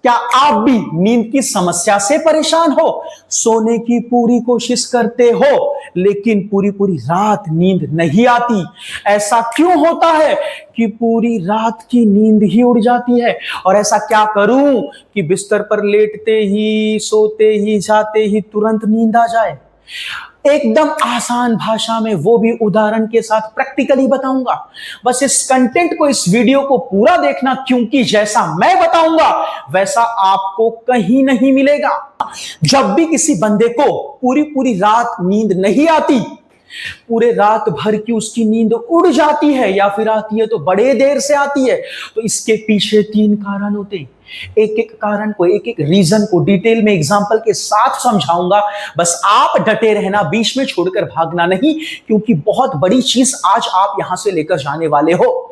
क्या आप भी नींद की समस्या से परेशान हो? सोने की पूरी कोशिश करते हो लेकिन पूरी पूरी रात नींद नहीं आती। ऐसा क्यों होता है कि पूरी रात की नींद ही उड़ जाती है? और ऐसा क्या करूं कि बिस्तर पर लेटते ही, सोते ही, जाते ही तुरंत नींद आ जाए? एकदम आसान भाषा में, वो भी उदाहरण के साथ प्रैक्टिकली बताऊंगा। बस इस कंटेंट को, इस वीडियो को पूरा देखना, क्योंकि जैसा मैं बताऊंगा वैसा आपको कहीं नहीं मिलेगा। जब भी किसी बंदे को पूरी पूरी रात नींद नहीं आती, पूरे रात भर की उसकी नींद उड़ जाती है या फिर आती है तो बड़े देर से आती है, तो इसके पीछे 3 कारण होते हैं। एक एक कारण को, एक एक रीजन को डिटेल में एग्जांपल के साथ समझाऊंगा। बस आप डटे रहना, बीच में छोड़कर भागना नहीं, क्योंकि बहुत बड़ी चीज आज आप यहां से लेकर जाने वाले हो।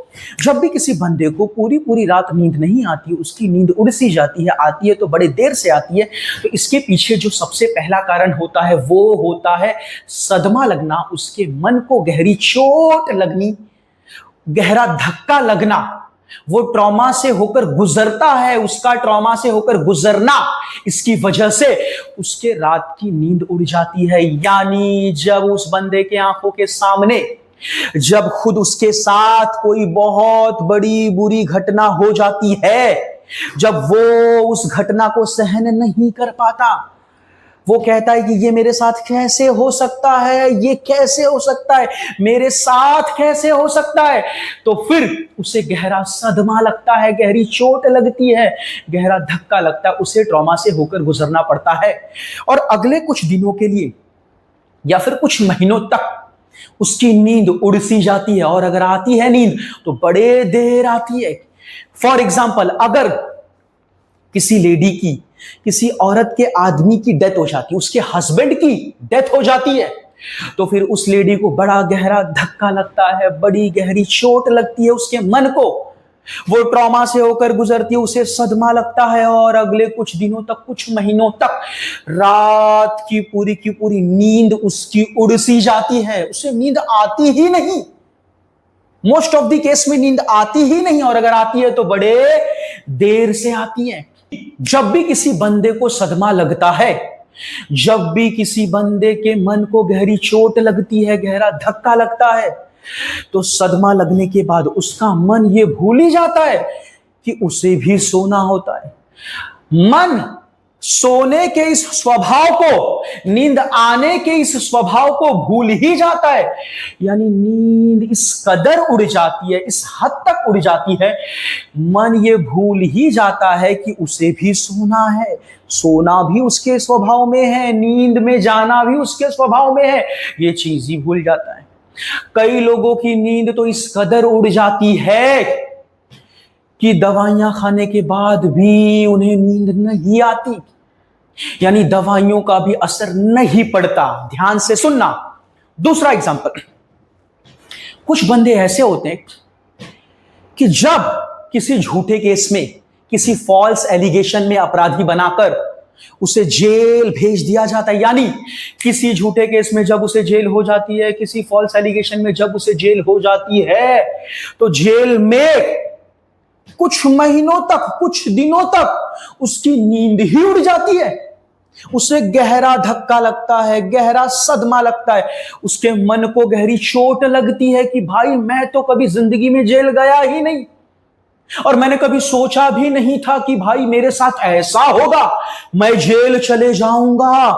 जब भी किसी बंदे को पूरी पूरी रात नींद नहीं आती, उसकी नींद उड़ सी जाती है, आती है तो बड़े देर से आती है, तो इसके पीछे जो सबसे पहला कारण होता है वो होता है सदमा लगना, उसके मन को गहरी चोट लगनी, गहरा धक्का लगना। वो ट्रॉमा से होकर गुजरता है, उसका ट्रॉमा से होकर गुजरना, इसकी वजह से उसके रात की नींद उड़ जाती है। यानी जब उस बंदे के आंखों के सामने, जब खुद उसके साथ कोई बहुत बड़ी बुरी घटना हो जाती है, जब वो उस घटना को सहन नहीं कर पाता, वो कहता है कि ये मेरे साथ कैसे हो सकता है, ये कैसे हो सकता है, मेरे साथ कैसे हो सकता है, तो फिर उसे गहरा सदमा लगता है, गहरी चोट लगती है, गहरा धक्का लगता है, उसे ट्रॉमा से होकर गुजरना पड़ता है। और अगले कुछ दिनों के लिए या फिर कुछ महीनों तक उसकी नींद उड़ सी जाती है, और अगर आती है नींद तो बड़े देर आती है। फॉर एग्जाम्पल, अगर किसी लेडी की, किसी औरत के आदमी की डेथ हो जाती है, उसके हस्बैंड की डेथ हो जाती है, तो फिर उस लेडी को बड़ा गहरा धक्का लगता है, बड़ी गहरी चोट लगती है उसके मन को, वो ट्रॉमा से होकर गुजरती है, उसे सदमा लगता है, और अगले कुछ दिनों तक, कुछ महीनों तक रात की पूरी नींद उसकी उड़ सी जाती है, उसे नींद आती ही नहीं। मोस्ट ऑफ द केस में नींद आती ही नहीं, और अगर आती है तो बड़े देर से आती है। जब भी किसी बंदे को सदमा लगता है, जब भी किसी बंदे के मन को गहरी चोट लगती है, गहरा धक्का लगता है, तो सदमा लगने के बाद उसका मन ये भूल ही जाता है कि उसे भी सोना होता है। मन सोने के इस स्वभाव को, नींद आने के इस स्वभाव को भूल ही जाता है। यानी नींद इस कदर उड़ जाती है, इस हद तक उड़ जाती है, मन ये भूल ही जाता है कि उसे भी सोना है, सोना भी उसके स्वभाव में है, नींद में जाना भी उसके स्वभाव में है, ये चीज ही भूल जाता है। कई लोगों की नींद तो इस कदर उड़ जाती है कि दवाइयां खाने के बाद भी उन्हें नींद नहीं आती, यानी दवाइयों का भी असर नहीं पड़ता। ध्यान से सुनना। दूसरा एग्जांपल, कुछ बंदे ऐसे होते हैं कि जब किसी झूठे केस में, किसी फॉल्स एलिगेशन में अपराधी बनाकर उसे जेल भेज दिया जाता है, यानी किसी झूठे केस में जब उसे जेल हो जाती है, किसी फॉल्स एलिगेशन में जब उसे जेल हो जाती है, तो जेल में कुछ महीनों तक, कुछ दिनों तक उसकी नींद ही उड़ जाती है, उसे गहरा धक्का लगता है, गहरा सदमा लगता है, उसके मन को गहरी चोट लगती है कि भाई मैं तो कभी जिंदगी में जेल गया ही नहीं, और मैंने कभी सोचा भी नहीं था कि भाई मेरे साथ ऐसा होगा, मैं जेल चले जाऊंगा।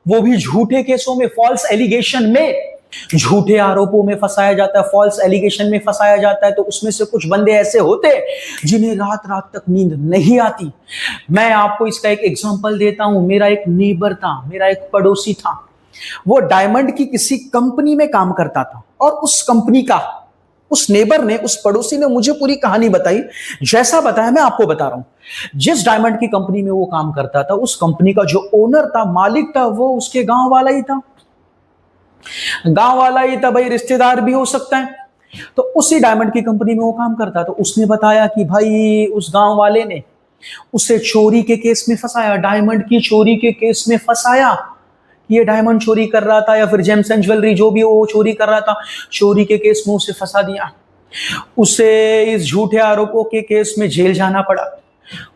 वो भी झूठे केसों में, फॉल्स एलिगेशन में, झूठे आरोपों में फंसाया जाता है, फॉल्स एलिगेशन में फंसाया जाता है। तो उसमें से कुछ बंदे ऐसे होते हैं जिन्हें रात रात तक नींद नहीं आती। मैं आपको इसका एक एग्जांपल देता हूं। मेरा एक नेबर था, मेरा एक पड़ोसी था, वो डायमंड की किसी कंपनी में काम करता था, और उस कंपनी का, उस नेबर ने, उस पड़ोसी ने मुझे पूरी कहानी बताई। जैसा बताया मैं आपको बता रहा हूं। जिस डायमंड की कंपनी में वो काम करता था, उस कंपनी का जो ओनर था, मालिक था, वो उसके गांव वाला ही था, गांव वाला ही था, भाई रिश्तेदार भी हो सकता है। तो उसी डायमंड की कंपनी में वो काम करता। तो उसने बताया कि भाई उस गांव वाले ने उसे चोरी के केस में फंसाया, डायमंड की चोरी के केस में फंसाया। ये डायमंड चोरी कर रहा था या फिर जेम्स एंड ज्वेलरी जो भी वो चोरी कर रहा था, चोरी के केस में उसे फंसा दिया। उसे इस झूठे आरोपों के केस में जेल जाना पड़ा।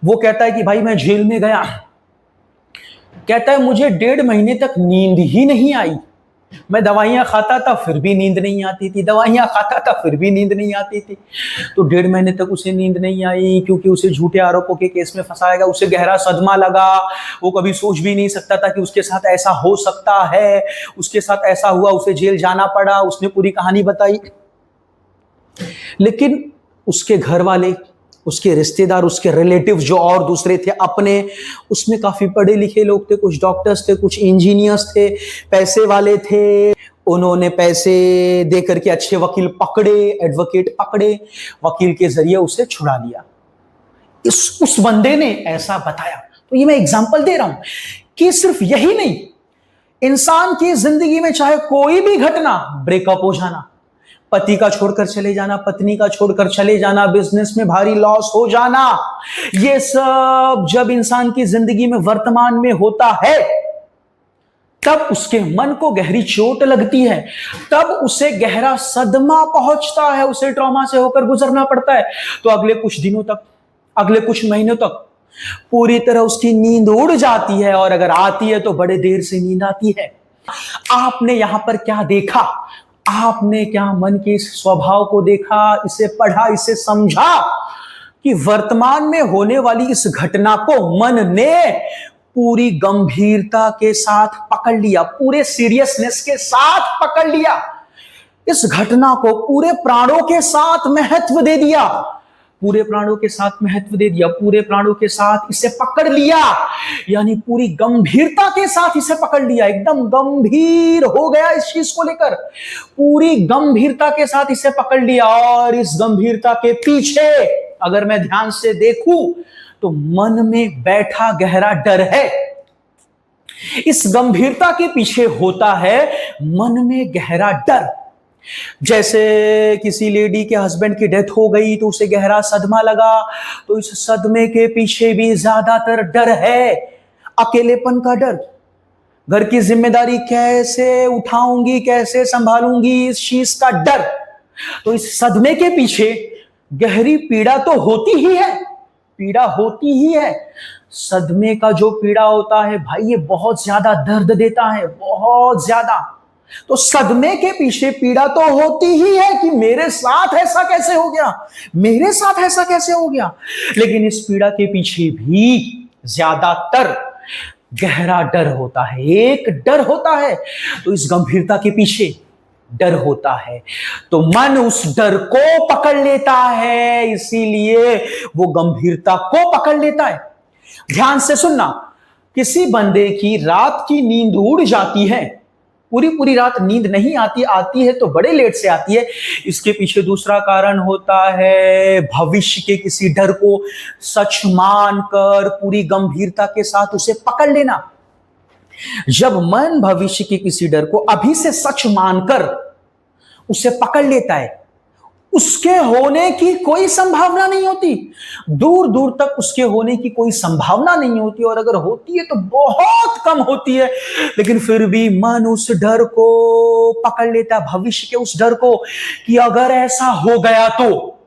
वो कहता है कि भाई मैं जेल में गया, कहता है मुझे 1.5 महीने तक नींद ही नहीं आई, मैं दवाइयां खाता था फिर भी नींद नहीं आती थी, दवाइयां खाता था फिर भी नींद नहीं आती थी। तो 1.5 महीने तक उसे नींद नहीं आई, क्योंकि उसे झूठे आरोपों के केस में फंसाया गया, उसे गहरा सदमा लगा। वो कभी सोच भी नहीं सकता था कि उसके साथ ऐसा हो सकता है, उसके साथ ऐसा हुआ, उसे जेल जाना पड़ा। उसने पूरी कहानी बताई, लेकिन उसके घर वाले, उसके रिश्तेदार, उसके रिलेटिव जो और दूसरे थे अपने, उसमें काफी पढ़े लिखे लोग थे, कुछ डॉक्टर्स थे, कुछ इंजीनियर्स थे, पैसे वाले थे। उन्होंने पैसे देकर के अच्छे वकील पकड़े, एडवोकेट पकड़े, वकील के जरिए उसे छुड़ा लिया। उस बंदे ने ऐसा बताया। तो ये मैं एग्जांपल दे रहा हूं कि सिर्फ यही नहीं, इंसान की जिंदगी में चाहे कोई भी घटना, ब्रेकअप हो जाना, पति का छोड़कर चले जाना, पत्नी का छोड़कर चले जाना, बिजनेस में भारी लॉस हो जाना, ये सब जब इंसान की जिंदगी में वर्तमान में होता है, तब उसके मन को गहरी चोट लगती है, तब उसे गहरा सदमा पहुंचता है, उसे ट्रॉमा से होकर गुजरना पड़ता है। तो अगले कुछ दिनों तक, अगले कुछ महीनों तक पूरी तरह उसकी नींद उड़ जाती है, और अगर आती है तो बड़े देर से नींद आती है। आपने यहां पर क्या देखा? आपने क्या मन के इस स्वभाव को देखा, इसे पढ़ा, इसे समझा कि वर्तमान में होने वाली इस घटना को मन ने पूरी गंभीरता के साथ पकड़ लिया, पूरे सीरियसनेस के साथ पकड़ लिया, इस घटना को पूरे प्राणों के साथ महत्व दे दिया, पूरे प्राणों के साथ महत्व दे दिया, पूरे प्राणों के साथ इसे पकड़ लिया, यानी पूरी गंभीरता के साथ इसे पकड़ लिया, एकदम गंभीर हो गया इस चीज को लेकर, पूरी गंभीरता के साथ इसे पकड़ लिया। और इस गंभीरता के पीछे अगर मैं ध्यान से देखूं तो मन में बैठा गहरा डर है। इस गंभीरता के पीछे होता है मन में गहरा डर। जैसे किसी लेडी के हस्बैंड की डेथ हो गई तो उसे गहरा सदमा लगा, तो इस सदमे के पीछे भी ज्यादातर डर है, अकेलेपन का डर, घर की जिम्मेदारी कैसे उठाऊंगी, कैसे संभालूंगी, इस चीज का डर। तो इस सदमे के पीछे गहरी पीड़ा तो होती ही है, पीड़ा होती ही है। सदमे का जो पीड़ा होता है भाई, ये बहुत ज्यादा दर्द देता है, बहुत ज्यादा। तो सदमे के पीछे पीड़ा तो होती ही है कि मेरे साथ ऐसा कैसे हो गया, मेरे साथ ऐसा कैसे हो गया। लेकिन इस पीड़ा के पीछे भी ज्यादातर गहरा डर होता है, एक डर होता है। तो इस गंभीरता के पीछे डर होता है, तो मन उस डर को पकड़ लेता है, इसीलिए वो गंभीरता को पकड़ लेता है। ध्यान से सुनना, किसी बंदे की रात की नींद उड़ जाती है, पूरी पूरी रात नींद नहीं आती, आती है तो बड़े लेट से आती है। इसके पीछे दूसरा कारण होता है भविष्य के किसी डर को सच मानकर पूरी गंभीरता के साथ उसे पकड़ लेना। जब मन भविष्य के किसी डर को अभी से सच मानकर उसे पकड़ लेता है, उसके होने की कोई संभावना नहीं होती, दूर दूर तक उसके होने की कोई संभावना नहीं होती, और अगर होती है तो बहुत कम होती है। लेकिन फिर भी मन उस डर को पकड़ लेता है, भविष्य के उस डर को, कि अगर ऐसा हो गया तो,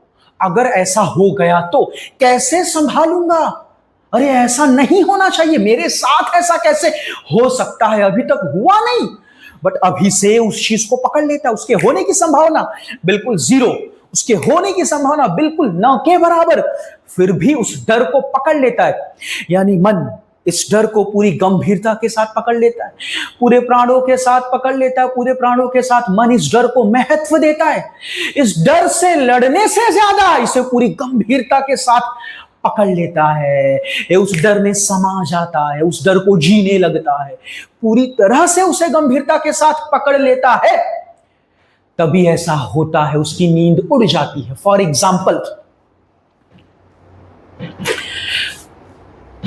अगर ऐसा हो गया तो कैसे संभालूंगा, अरे ऐसा नहीं होना चाहिए, मेरे साथ ऐसा कैसे हो सकता है, अभी तक हुआ नहीं, बट अभी से उस चीज को पकड़ लेता है। उसके होने की संभावना बिल्कुल जीरो, उसके होने की संभावना बिल्कुल न के बराबर, फिर भी उस डर को पकड़ लेता है। यानी मन इस डर को पूरी गंभीरता के साथ पकड़ लेता है, पूरे प्राणों के साथ पकड़ लेता है, पूरे प्राणों के साथ मन इस डर को महत्व देता है। इस डर से लड़ने से ज्यादा इसे पूरी गंभीरता के साथ पकड़ लेता है, उस डर में समा जाता है, उस डर को जीने लगता है, पूरी तरह से उसे गंभीरता के साथ पकड़ लेता है। तभी ऐसा होता है, उसकी नींद उड़ जाती है। For example,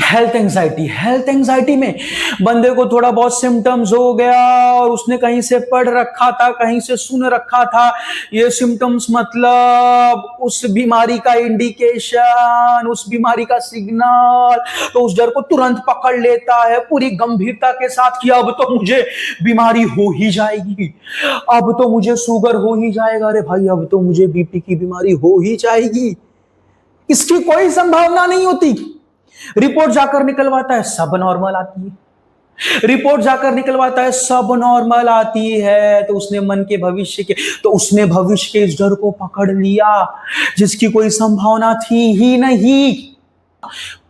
health anxiety, health anxiety में बंदे को थोड़ा बहुत सिम्टम्स हो गया और उसने कहीं से पढ़ रखा था, कहीं से सुन रखा था, ये सिम्टम्स मतलब उस बीमारी का इंडिकेशन, उस बीमारी का सिग्नल, तो उस डर को तुरंत पकड़ लेता है पूरी गंभीरता के साथ कि अब तो मुझे बीमारी हो ही जाएगी, अब तो मुझे शुगर हो ही जाएगा, अरे भाई अब तो मुझे बीपी की बीमारी हो ही जाएगी। इसकी कोई संभावना नहीं होती। रिपोर्ट जाकर निकलवाता है सब नॉर्मल आती है, रिपोर्ट जाकर निकलवाता है सब नॉर्मल आती है, तो उसने मन के भविष्य के, तो उसने भविष्य के इस डर को पकड़ लिया जिसकी कोई संभावना थी ही नहीं।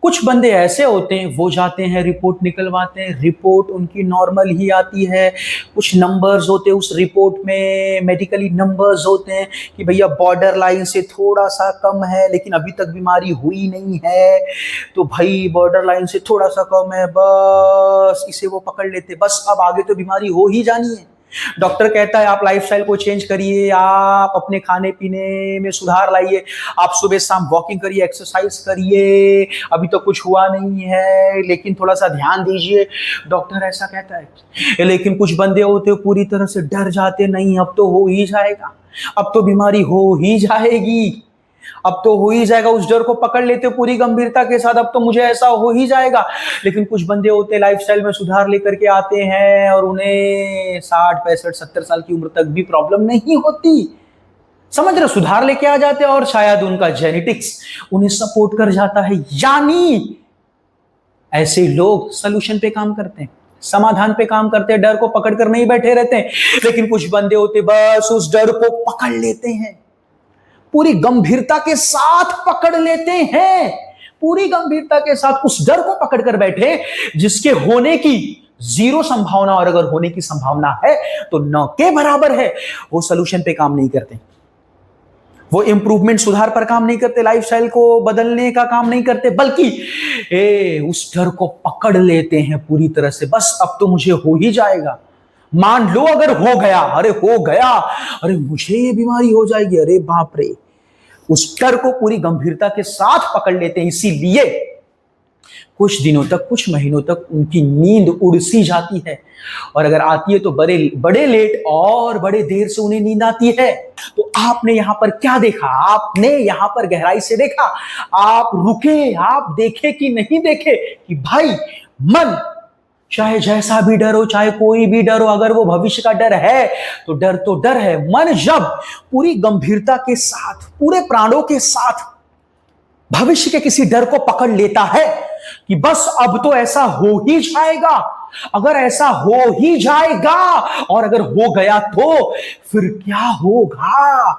कुछ बंदे ऐसे होते हैं, वो जाते हैं रिपोर्ट निकलवाते हैं, रिपोर्ट उनकी नॉर्मल ही आती है। कुछ नंबर्स होते हैं उस रिपोर्ट में, मेडिकली नंबर्स होते हैं कि भैया बॉर्डर लाइन से थोड़ा सा कम है, लेकिन अभी तक बीमारी हुई नहीं है, तो भाई बॉर्डर लाइन से थोड़ा सा कम है, बस इसे वो पकड़ लेते, बस अब आगे तो बीमारी हो ही जानी है। डॉक्टर कहता है आप लाइफस्टाइल को चेंज करिए, आप अपने खाने पीने में सुधार लाइए, आप सुबह शाम वॉकिंग करिए, एक्सरसाइज करिए, अभी तो कुछ हुआ नहीं है लेकिन थोड़ा सा ध्यान दीजिए, डॉक्टर ऐसा कहता है। लेकिन कुछ बंदे होते हो पूरी तरह से डर जाते, नहीं अब तो हो ही जाएगा, अब तो बीमारी हो ही जाएगी, अब तो हो ही जाएगा, उस डर को पकड़ लेते हो पूरी गंभीरता के साथ, अब तो मुझे ऐसा हो ही जाएगा। लेकिन कुछ बंदे होते लाइफस्टाइल में सुधार लेकर के आते हैं और उन्हें 60 65 70 साल की उम्र तक भी प्रॉब्लम नहीं होती। समझ रहे, सुधार लेके आ जाते हैं और शायद उनका जेनेटिक्स उन्हें सपोर्ट कर जाता है। यानी ऐसे लोग सॉल्यूशन पे काम करते हैं, समाधान पे काम करते हैं, डर को पकड़ कर नहीं बैठे रहते हैं। लेकिन कुछ बंदे होते बस उस डर को पकड़ लेते हैं, पूरी गंभीरता के साथ पकड़ लेते हैं, पूरी गंभीरता के साथ उस डर को पकड़ कर बैठे जिसके होने की 0 संभावना, और अगर होने की संभावना है तो न के बराबर है। वो सॉल्यूशन पे काम नहीं करते, वो इंप्रूवमेंट सुधार पर काम नहीं करते, लाइफस्टाइल को बदलने का काम नहीं करते, बल्कि उस डर को पकड़ लेते हैं पूरी तरह से, बस अब तो मुझे हो ही जाएगा। मान लो अगर हो गया, अरे हो गया, अरे मुझे ये बीमारी हो जाएगी, अरे बाप रे, उस डर को पूरी गंभीरता के साथ पकड़ लेते हैं। इसीलिए कुछ दिनों तक, कुछ महीनों तक उनकी नींद उड़ सी जाती है, और अगर आती है तो बड़े लेट और बड़े देर से उन्हें नींद आती है। तो आपने यहां पर क्या देखा? आपने यहां पर गहराई से देखा, आप रुके, आप देखे कि नहीं देखे कि भाई मन चाहे जैसा भी डर हो, चाहे कोई भी डर हो, अगर वो भविष्य का डर है तो डर है। मन जब पूरी गंभीरता के साथ, पूरे प्राणों के साथ भविष्य के किसी डर को पकड़ लेता है कि बस अब तो ऐसा हो ही जाएगा, अगर ऐसा हो ही जाएगा, और अगर हो गया तो फिर क्या होगा,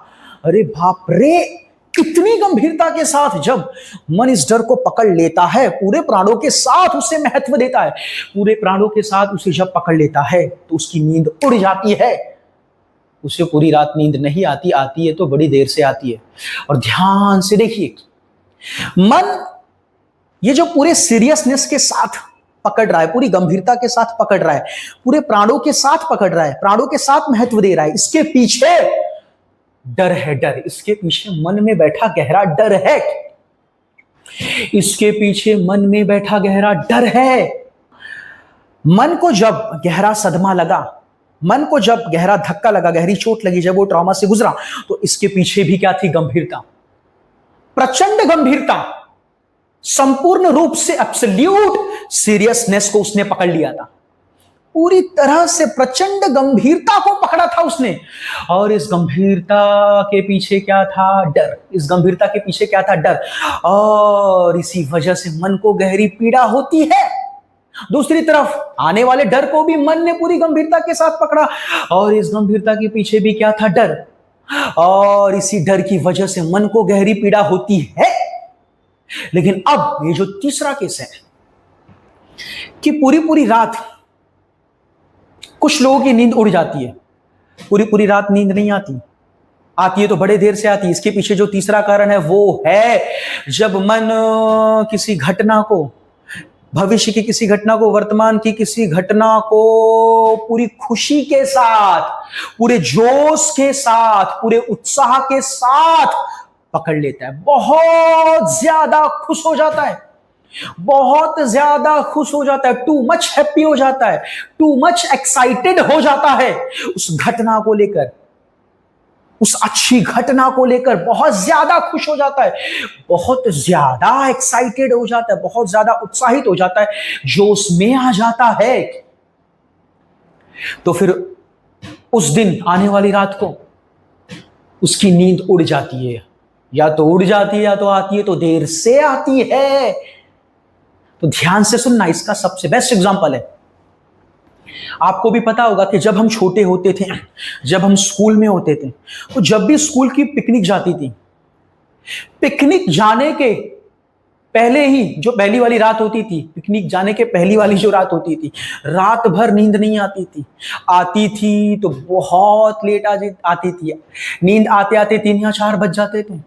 अरे बाप रे, कितनी गंभीरता के साथ जब मन इस डर को पकड़ लेता है, पूरे प्राणों के साथ उसे महत्व देता है, पूरे प्राणों के साथ उसे जब पकड़ लेता है तो उसकी नींद उड़ जाती है। उसे पूरी रात नींद नहीं आती, आती है तो बड़ी देर से आती है। और ध्यान से देखिए, मन ये जो पूरे सीरियसनेस के साथ पकड़ रहा है, पूरी गंभीरता के साथ पकड़ रहा है, पूरे प्राणों के साथ पकड़ रहा है, प्राणों के साथ महत्व दे रहा है, इसके पीछे डर है, डर, इसके पीछे मन में बैठा गहरा डर है, इसके पीछे मन में बैठा गहरा डर है। मन को जब गहरा सदमा लगा, मन को जब गहरा धक्का लगा, गहरी चोट लगी, जब वो ट्रॉमा से गुजरा, तो इसके पीछे भी क्या थी? गंभीरता, प्रचंड गंभीरता, संपूर्ण रूप से एब्सोल्यूट सीरियसनेस को उसने पकड़ लिया था, पूरी तरह से प्रचंड गंभीरता को पकड़ा था उसने। और इस गंभीरता के पीछे क्या था? डर। इस गंभीरता के पीछे क्या था? डर। और इसी वजह से मन को गहरी पीड़ा होती है। दूसरी तरफ आने वाले डर को भी मन ने पूरी गंभीरता के साथ पकड़ा, और इस गंभीरता के पीछे भी क्या था? डर। और इसी डर की वजह से मन को गहरी पीड़ा होती है। लेकिन अब ये जो तीसरा केस है कि पूरी रात कुछ लोगों की नींद उड़ जाती है, पूरी रात नींद नहीं आती, आती है तो बड़े देर से आती है। इसके पीछे जो तीसरा कारण है वो है जब मन किसी घटना को, भविष्य की किसी घटना को, वर्तमान की किसी घटना को पूरी खुशी के साथ, पूरे जोश के साथ, पूरे उत्साह के साथ पकड़ लेता है, बहुत ज्यादा खुश हो जाता है, बहुत ज्यादा खुश हो जाता है, टू मच हैप्पी हो जाता है, टू मच एक्साइटेड हो जाता है उस घटना को लेकर, उस अच्छी घटना को लेकर बहुत ज्यादा खुश हो जाता है, बहुत ज्यादा एक्साइटेड हो जाता है, बहुत ज्यादा उत्साहित हो जाता है, जोश में आ जाता है। तो फिर उस दिन, आने वाली रात को उसकी नींद उड़ जाती है। या तो उड़ जाती है या तो आती है, तो देर से आती है। तो ध्यान से सुनना, इसका सबसे बेस्ट एग्जांपल है, आपको भी पता होगा कि जब हम छोटे होते थे, जब हम स्कूल में होते थे, तो जब भी स्कूल की पिकनिक जाती थी, पिकनिक जाने के पहले ही जो पहली वाली रात होती थी, पिकनिक जाने के पहली वाली जो रात होती थी, रात भर नींद नहीं आती थी। आती थी तो बहुत लेट आती थी। नींद आते आते 3 या 4 बज जाते थे।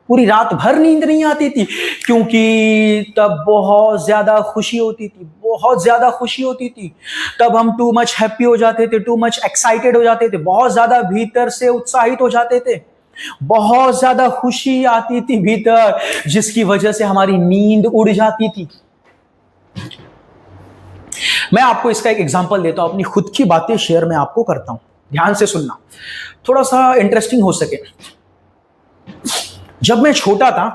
पूरी रात भर नींद नहीं आती थी, क्योंकि तब बहुत ज्यादा खुशी होती थी, बहुत ज्यादा खुशी होती थी। तब हम टू मच हैप्पी हो जाते थे, टू मच एक्साइटेड हो जाते थे, बहुत ज्यादा भीतर से उत्साहित हो जाते थे, बहुत ज्यादा खुशी आती थी भीतर, जिसकी वजह से हमारी नींद उड़ जाती थी। मैं आपको इसका एक एग्जांपल देता हूं, अपनी खुद की बातें शेयर मैं आपको करता हूं, ध्यान से सुनना, थोड़ा सा इंटरेस्टिंग हो सके। जब मैं छोटा था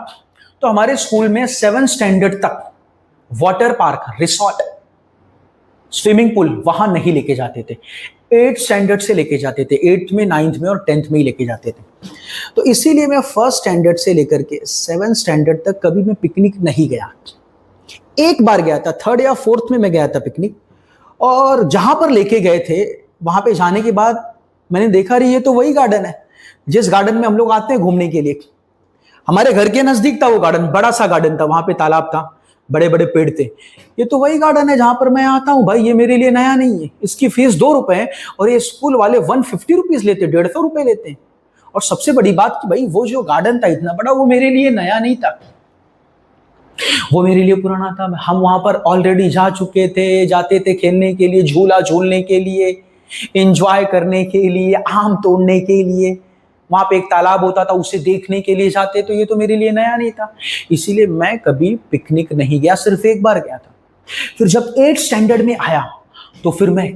तो हमारे स्कूल में 7th स्टैंडर्ड तक water park, resort, swimming pool वहां नहीं लेके जाते थे। 8th स्टैंडर्ड से लेके जाते थे, 8th में, 9th में और 10th में ही लेके जाते थे। तो इसीलिए मैं 1st स्टैंडर्ड से लेकर के 7th स्टैंडर्ड तक कभी मैं पिकनिक नहीं गया। एक बार गया था, 3rd या 4th में मैं गया था पिकनिक, और जहां पर लेके गए थे वहां पे जाने के बाद मैंने देखा, रही ये तो वही गार्डन है जिस गार्डन में हम लोग आते हैं घूमने के लिए। हमारे घर के नजदीक था वो गार्डन, बड़ा सा गार्डन था, वहां पे तालाब था, बड़े बड़े पेड़ थे। ये तो वही गार्डन है जहां पर मैं आता हूं भाई, ये मेरे लिए नया नहीं है। इसकी फीस 2 रुपए है और ये स्कूल वाले 150 रुपीज लेते, 150 रुपए लेते हैं। और सबसे बड़ी बात कि भाई वो जो गार्डन था इतना बड़ा, वो मेरे लिए नया नहीं था, वो मेरे लिए पुराना था। हम वहां पर ऑलरेडी जा चुके थे, जाते थे खेलने के लिए, झूला झूलने के लिए, एंजॉय करने के लिए, आम तोड़ने के लिए। वहां पे एक तालाब होता था, उसे देखने के लिए जाते, तो ये तो मेरे लिए नया नहीं था। इसीलिए मैं कभी पिकनिक नहीं गया, सिर्फ एक बार गया था। फिर जब 8th स्टैंडर्ड में आया तो फिर मैं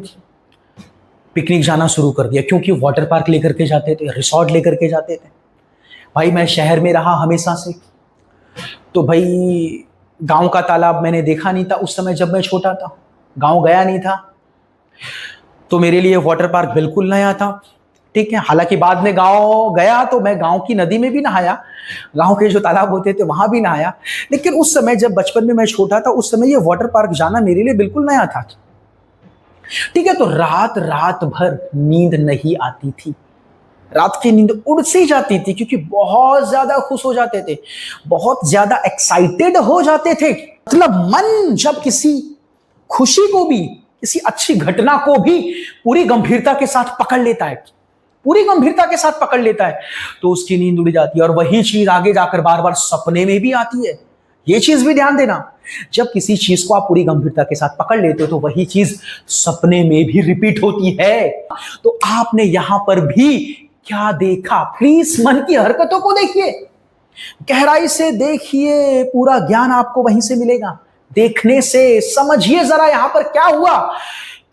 पिकनिक जाना शुरू कर दिया, क्योंकि वाटर पार्क लेकर के जाते थे, रिसोर्ट लेकर के जाते थे। भाई मैं शहर में रहा हमेशा से, तो भाई गांव का तालाब मैंने देखा नहीं था उस समय, जब मैं छोटा था गांव गया नहीं था, तो मेरे लिए वाटर पार्क बिल्कुल नया था। ठीक है, हालांकि बाद में गांव गया तो मैं गांव की नदी में भी नहाया, गांव के जो तालाब होते थे वहां भी नहाया, लेकिन उस समय जब बचपन में मैं छोटा था, उस समय ये वाटर पार्क जाना मेरे लिए बिल्कुल नया था। ठीक है, तो रात रात भर नींद नहीं आती थी, रात की नींद उड़ सी जाती थी, क्योंकि बहुत ज्यादा खुश हो जाते थे, बहुत ज्यादा एक्साइटेड हो जाते थे। मतलब मन जब किसी खुशी को भी, किसी अच्छी घटना को भी पूरी गंभीरता के साथ पकड़ लेता है, पूरी गंभीरता के साथ पकड़ लेता है, तो उसकी नींद उड़ जाती है। और वही चीज आगे जाकर बार बार सपने में भी आती है। ये चीज भी ध्यान देना, जब किसी चीज को आप पूरी गंभीरता के साथ पकड़ लेते हो तो वही चीज सपने में भी रिपीट होती है। तो आपने यहां पर भी क्या देखा? प्लीज मन की हरकतों को देखिए, गहराई से देखिए, पूरा ज्ञान आपको वहीं से मिलेगा। देखने से समझिए जरा यहां पर क्या हुआ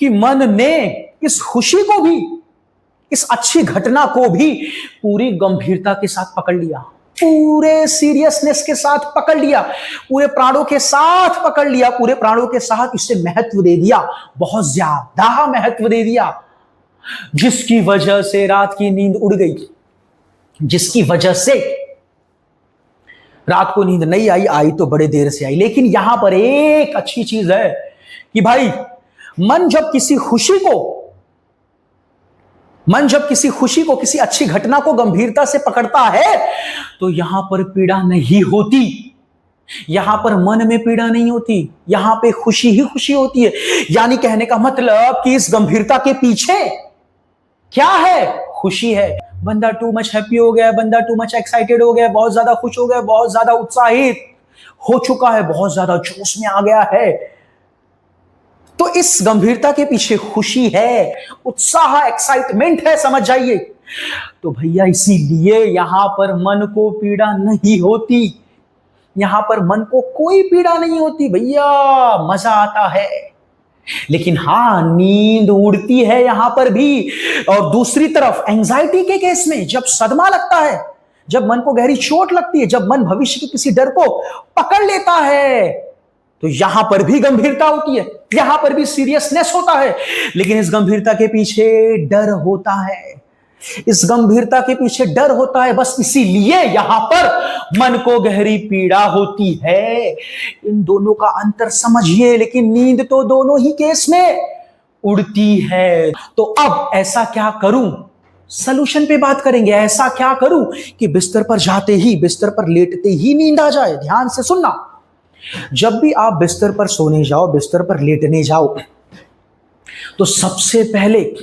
कि मन ने इस खुशी को भी, इस अच्छी घटना को भी पूरी गंभीरता के साथ पकड़ लिया, पूरे सीरियसनेस के साथ पकड़ लिया, पूरे प्राणों के साथ पकड़ लिया, पूरे प्राणों के साथ इसे महत्व दे दिया, बहुत ज्यादा महत्व दे दिया, जिसकी वजह से रात की नींद उड़ गई, जिसकी वजह से रात को नींद नहीं आई, आई तो बड़े देर से आई। लेकिन यहां पर एक अच्छी चीज है कि भाई मन जब किसी खुशी को, किसी अच्छी घटना को गंभीरता से पकड़ता है, तो यहां पर पीड़ा नहीं होती, यहां पर मन में पीड़ा नहीं होती, यहां पे खुशी ही खुशी होती है। यानी कहने का मतलब कि इस गंभीरता के पीछे क्या है? खुशी है। बंदा टू मच हैप्पी हो गया, बंदा टू मच एक्साइटेड हो गया, बहुत ज्यादा खुश हो गया, बहुत ज्यादा उत्साहित हो चुका है, बहुत ज्यादा जोश में आ गया है, तो इस गंभीरता के पीछे खुशी है, उत्साह, एक्साइटमेंट है, समझ जाइए। तो भैया इसीलिए यहां पर मन को पीड़ा नहीं होती, यहां पर मन को कोई पीड़ा नहीं होती भैया, मजा आता है। लेकिन हां, नींद उड़ती है यहां पर भी। और दूसरी तरफ एंजाइटी के केस में जब सदमा लगता है, जब मन को गहरी चोट लगती है, जब मन भविष्य के किसी डर को पकड़ लेता है, तो यहां पर भी गंभीरता होती है, यहां पर भी सीरियसनेस होता है, लेकिन इस गंभीरता के पीछे डर होता है। इस गंभीरता के पीछे डर होता है, बस इसीलिए यहां पर मन को गहरी पीड़ा होती है। इन दोनों का अंतर समझिए। लेकिन नींद तो दोनों ही केस में उड़ती है। तो अब ऐसा क्या करूं, सलूशन पे बात करेंगे। ऐसा क्या करूं कि बिस्तर पर जाते ही, बिस्तर पर लेटते ही नींद आ जाए। ध्यान से सुनना, जब भी आप बिस्तर पर सोने जाओ, बिस्तर पर लेटने जाओ, तो सबसे पहले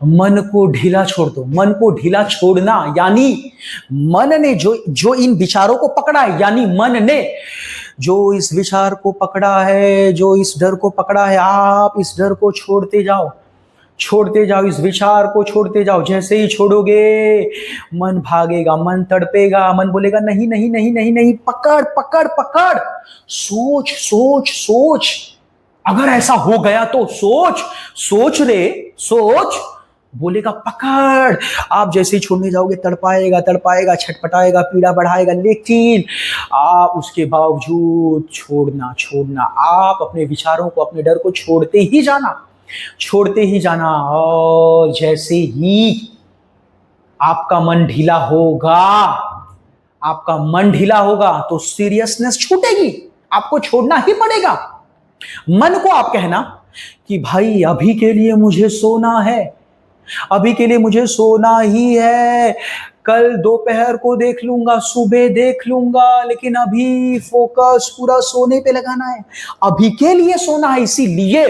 मन को ढीला छोड़ दो। मन को ढीला छोड़ना यानी मन ने जो इन विचारों को पकड़ा है, यानी मन ने जो इस विचार को पकड़ा है, जो इस डर को पकड़ा है, आप इस डर को छोड़ते जाओ, छोड़ते जाओ, इस विचार को छोड़ते जाओ। जैसे ही छोड़ोगे, मन भागेगा, मन तड़पेगा, मन बोलेगा नहीं नहीं नहीं नहीं नहीं, पकड़ पकड़ पकड़, सोच सोच सोच, अगर ऐसा हो गया तो सोच, सोच रे सोच, बोलेगा पकड़। आप जैसे ही छोड़ने जाओगे, तड़पाएगा तड़पाएगा, छटपटाएगा, पीड़ा बढ़ाएगा, लेकिन आप उसके बावजूद छोड़ना छोड़ना, आप अपने विचारों को, अपने डर को छोड़ते ही जाना, छोड़ते ही जाना। और जैसे ही आपका मन ढीला होगा, आपका मन ढीला होगा तो सीरियसनेस छूटेगी, आपको छोड़ना ही पड़ेगा। मन को आप कहना कि भाई अभी के लिए मुझे सोना है, अभी के लिए मुझे सोना ही है, कल दोपहर को देख लूंगा, सुबह देख लूंगा, लेकिन अभी फोकस पूरा सोने पे लगाना है, अभी के लिए सोना है, इसीलिए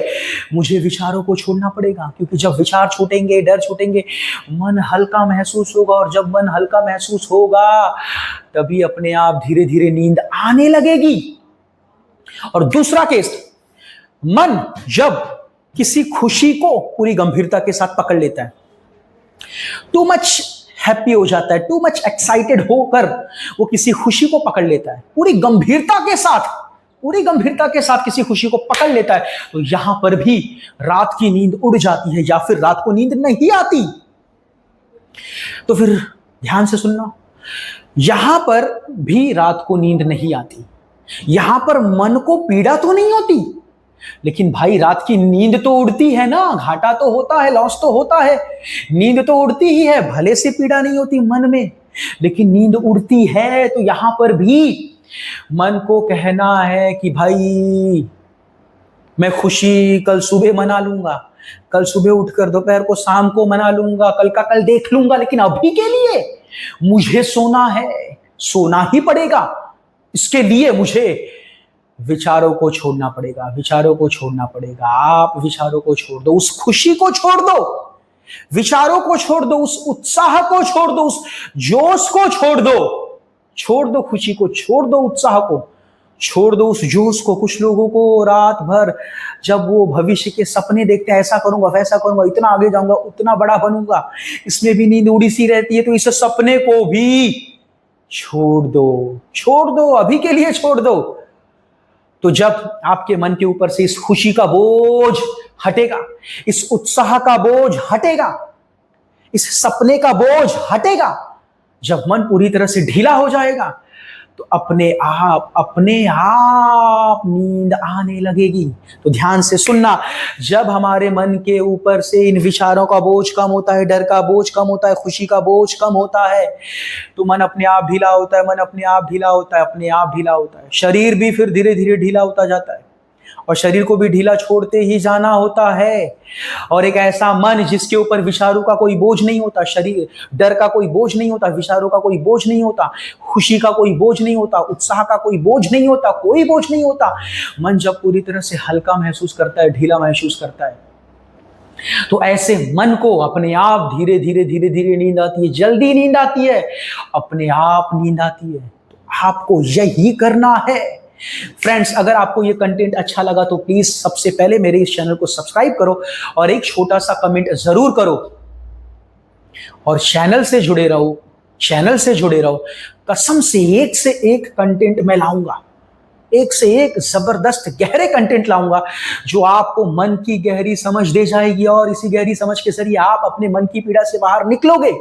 मुझे विचारों को छोड़ना पड़ेगा। क्योंकि जब विचार छूटेंगे, डर छूटेंगे, मन हल्का महसूस होगा, और जब मन हल्का महसूस होगा तभी अपने आप धीरे धीरे नींद आने लगेगी। और दूसरा केस, मन जब किसी खुशी को पूरी गंभीरता के साथ पकड़ लेता है, टू मच हैप्पी हो जाता है, टू मच एक्साइटेड होकर वो किसी खुशी को पकड़ लेता है, पूरी गंभीरता के साथ, पूरी गंभीरता के साथ किसी खुशी को पकड़ लेता है, तो यहां पर भी रात की नींद उड़ जाती है, या फिर रात को नींद नहीं आती। तो फिर ध्यान से सुनना, यहां पर भी रात को नींद नहीं आती, यहां पर मन को पीड़ा तो नहीं होती, लेकिन भाई रात की नींद तो उड़ती है ना, घाटा तो होता है, लॉस तो होता है, नींद तो उड़ती ही है, भले से पीड़ा नहीं होती मन में, लेकिन नींद उड़ती है। तो यहां पर भी मन को कहना है कि भाई मैं खुशी कल सुबह मना लूंगा, कल सुबह उठकर दोपहर को, शाम को मना लूंगा, कल का कल देख लूंगा, लेकिन अभी के लिए मुझे सोना है, सोना ही पड़ेगा। इसके लिए मुझे विचारों को छोड़ना पड़ेगा, विचारों को छोड़ना पड़ेगा। आप विचारों को छोड़ दो, उस खुशी को छोड़ दो, विचारों को छोड़ दो, उस उत्साह को छोड़ दो, उस जोश को छोड़ दो, छोड़ दो खुशी को, छोड़ दो उत्साह को, छोड़ दो उस जोश को। कुछ लोगों को रात भर जब वो भविष्य के सपने देखते हैं, ऐसा करूंगा, वैसा करूंगा, इतना आगे जाऊंगा, उतना बड़ा बनूंगा, इसमें भी नींद उड़ी सी रहती है। तो इस सपने को भी छोड़ दो, छोड़ दो, अभी के लिए छोड़ दो। तो जब आपके मन के ऊपर से इस खुशी का बोझ हटेगा, इस उत्साह का बोझ हटेगा, इस सपने का बोझ हटेगा, जब मन पूरी तरह से ढीला हो जाएगा, तो अपने आप नींद आने लगेगी। तो ध्यान से सुनना, जब हमारे मन के ऊपर से इन विचारों का बोझ कम होता है, डर का बोझ कम होता है, खुशी का बोझ कम होता है, तो मन अपने आप ढीला होता है, मन अपने आप ढीला होता है, अपने आप ढीला होता है। शरीर भी फिर धीरे धीरे ढीला होता जाता है, और शरीर को भी ढीला छोड़ते ही जाना होता है। और एक ऐसा मन जिसके ऊपर विचारों का कोई बोझ नहीं होता, शरीर डर का कोई बोझ नहीं होता, विचारों का कोई बोझ नहीं होता, खुशी का कोई बोझ नहीं होता, उत्साह का कोई बोझ नहीं होता, कोई बोझ नहीं होता। मन जब पूरी तरह से हल्का महसूस करता है, ढीला महसूस करता है, तो ऐसे मन को अपने आप धीरे धीरे धीरे धीरे नींद आती है, जल्दी नींद आती है, अपने आप नींद आती है। तो आपको यही करना है। फ्रेंड्स, अगर आपको ये कंटेंट अच्छा लगा तो प्लीज सबसे पहले मेरे इस चैनल को सब्सक्राइब करो और एक छोटा सा कमेंट जरूर करो, और चैनल से जुड़े रहो, चैनल से जुड़े रहो। कसम से एक कंटेंट मैं लाऊंगा, एक से एक जबरदस्त गहरे कंटेंट लाऊंगा, जो आपको मन की गहरी समझ दे जाएगी, और इसी गहरी समझ के जरिए आप अपने मन की पीड़ा से बाहर निकलोगे।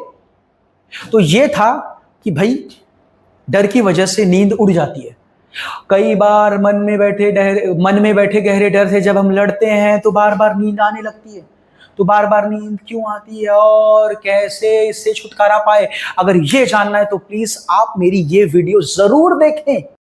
तो ये था कि भाई डर की वजह से नींद उड़ जाती है। कई बार मन में बैठे गहरे डर से जब हम लड़ते हैं तो बार बार नींद आने लगती है। तो बार बार नींद क्यों आती है और कैसे इससे छुटकारा पाए, अगर ये जानना है तो प्लीज आप मेरी ये वीडियो जरूर देखें।